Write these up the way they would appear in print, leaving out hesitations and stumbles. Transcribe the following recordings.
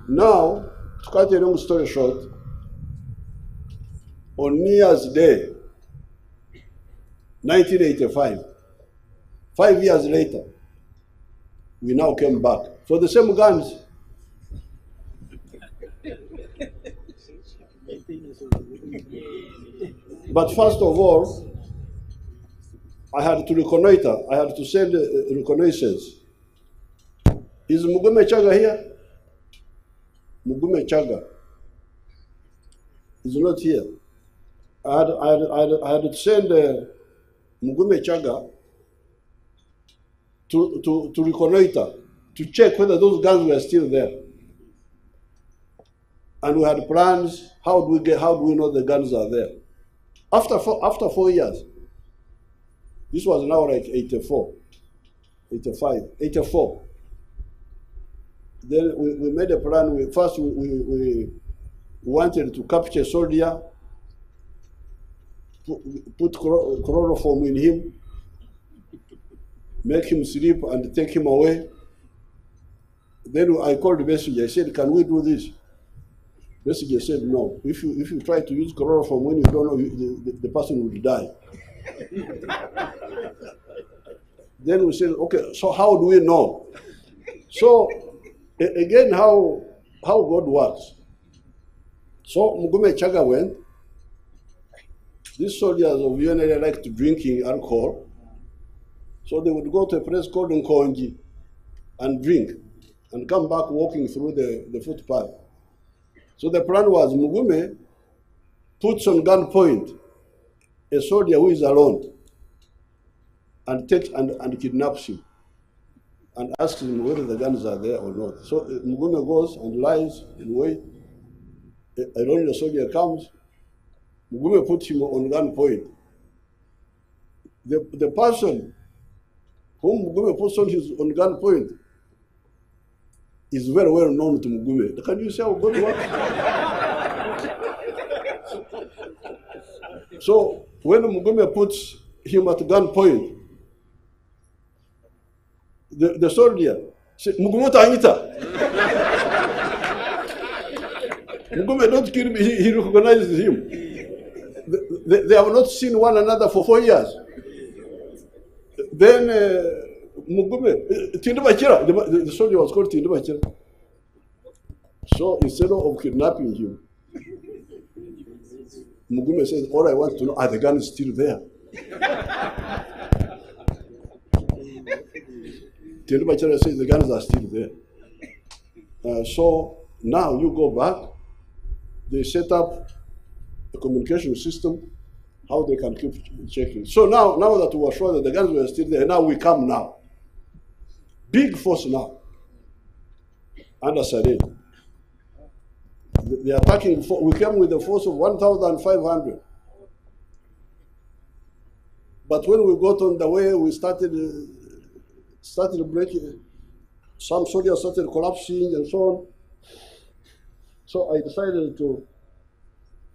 Now, to cut a long story short, on New Year's Day, 1985, 5 years later, we now came back for the same guns. But first of all, I had to reconnoiter. I had to send reconnaissance. Is Mugume Chaga here? Mugume Chaga is not here. I had to send Mugume Chaga to reconnoiter, to check whether those guns were still there. And we had plans. How do we know the guns are there? After 4 years, this was now like 84, 85, 84. Then we made a plan. First, we wanted to capture a soldier, put chloroform in him, make him sleep and take him away. Then I called Besigye. I said, can we do this? Besigye said, no. If you try to use chloroform when you don't know, the person will die. Then we said, okay, so how do we know? So again, how God works. So Mugume Chaga went. These soldiers of UNLA like to drinking alcohol. So they would go to a place called Nkonji and drink and come back walking through the footpath. So the plan was Mugume puts on gunpoint a soldier who is alone and takes and kidnaps him and asks him whether the guns are there or not. So Mugume goes and lies in wait. A lonely soldier comes. Mugume puts him on gunpoint. The person whom Mugume puts on gunpoint is very well known to Mugume. Can you see how God works? So when Mugume puts him at gunpoint, the soldier said, Mugume Tangita. Mugume don't kill him, he recognizes him. They have not seen one another for 4 years. Then Mugume, the soldier was called Tindubachira. So instead of kidnapping him, Mugume says, all I want to know, are the guns still there? Tindubachira says, the guns are still there. So now you go back, they set up a communication system, how they can keep checking. So now that we are sure that the guns were still there, now we come now. Big force now, under Sade. The attacking, we came with a force of 1,500. But when we got on the way, we started breaking. Some soldiers started collapsing and so on. So I decided to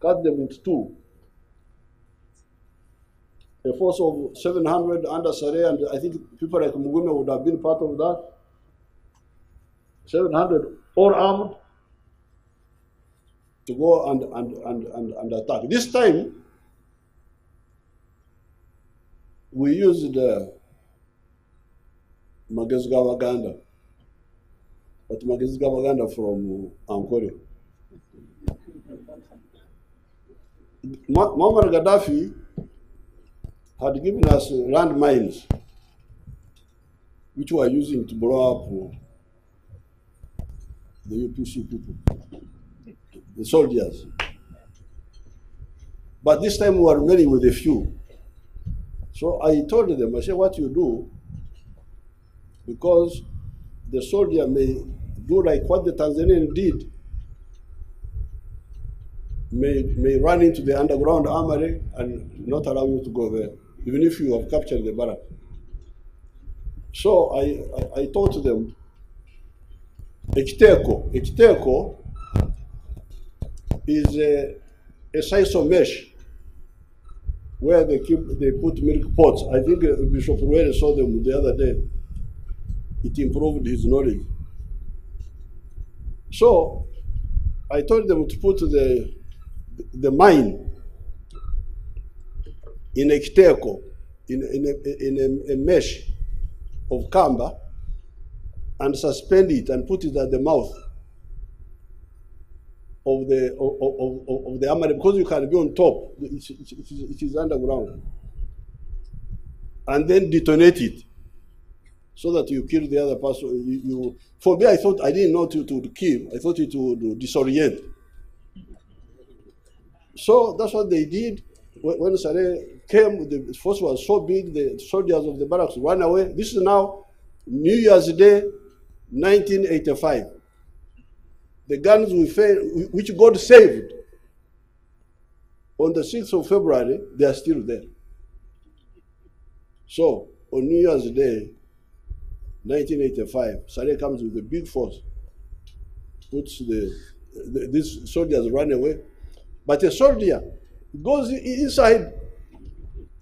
cut them into two. A force of 700 under Sare, and I think people like Mugume would have been part of that. 700 all armed to go and attack. This time we used Magazgawaganda, but Magazgawaganda from Ankole. Muammar Gaddafi had given us landmines, which we are using to blow up the UPC people, the soldiers. But this time we were many with a few. So I told them, I said, what you do, because the soldier may do like what the Tanzanian did, may run into the underground armory and not allow you to go there, even if you have captured the barrack. So I taught them Ekiteko is a sisal mesh where they put milk pots. I think Bishop Ruere saw them the other day. It improved his knowledge. So I told them to put the mine in a kiteko, in a mesh of kamba, and suspend it and put it at the mouth of the armory, because you can be on top. It is underground, and then detonate it so that you kill the other person. For me, I didn't know to kill. I thought it would disorient. So that's what they did. When Saleh came, the force was so big, the soldiers of the barracks ran away. This is now New Year's Day, 1985. The guns which God saved on the 6th of February, they are still there. So on New Year's Day, 1985, Saleh comes with a big force, puts these soldiers run away. But a soldier goes inside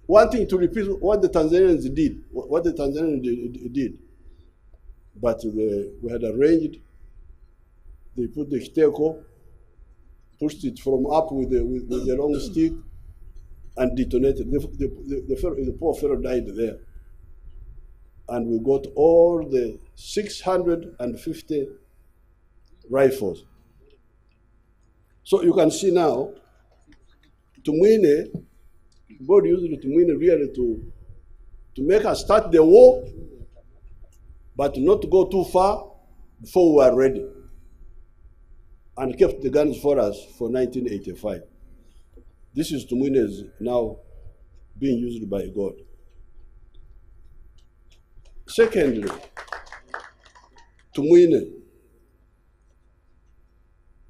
wanting to repeat what the Tanzanians did, But we had arranged, they put the kiteko, pushed it from up with the long stick, and detonated. The poor fellow died there. And we got all the 650 rifles. So you can see now, Tumwine, God used Tumwine really to make us start the war, but not to go too far before we were ready. And kept the guns for us for 1985. This is Tumwine's now being used by God. Secondly, Tumwine,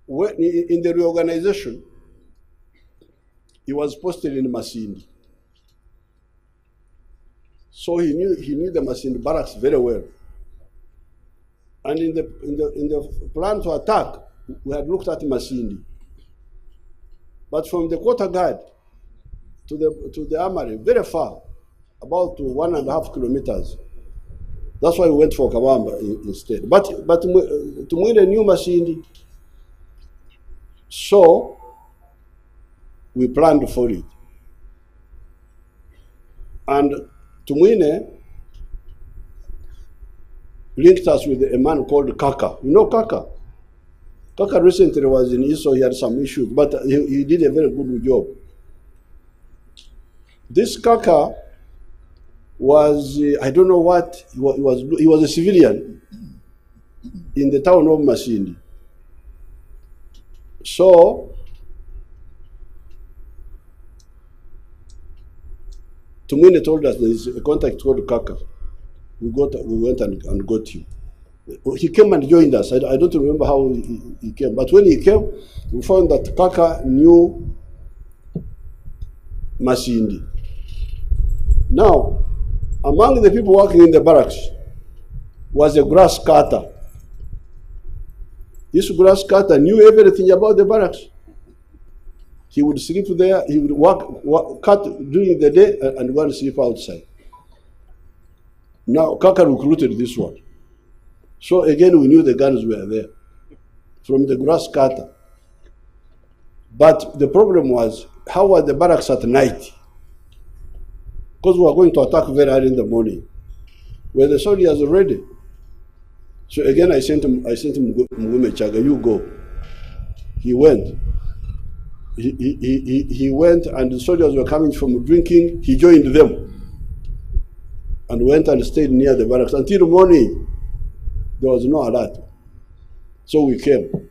in the reorganization, he was posted in Masindi. So he knew the Masindi barracks very well. And in the plan to attack, we had looked at Masindi. But from the quarter guard to the armory, very far, about 1.5 kilometers. That's why we went for Kabamba instead. But Tumwine knew Masindi. So we planned for it. And Tumwine linked us with a man called Kaka. You know Kaka? Kaka recently was in Iso, he had some issues, but he did a very good job. This Kaka was, I don't know what, he was a civilian in the town of Masindi. So, Tumwine told us there is a contact called Kaka. We went and got him. He came and joined us. I don't remember how he came, but when he came, we found that Kaka knew Masindi. Now, among the people working in the barracks was a grass cutter. This grass cutter knew everything about the barracks. He would sleep there, he would cut during the day and go and sleep outside. Now, Kaka recruited this one. So again, we knew the guns were there from the grass cutter. But the problem was, how were the barracks at night? Because we were going to attack very early in the morning. Were the soldiers ready? So again, I sent him Mugume Chaga, you go. He went. He went, and the soldiers were coming from drinking. He joined them and went and stayed near the barracks until morning. There was no alert. So we came.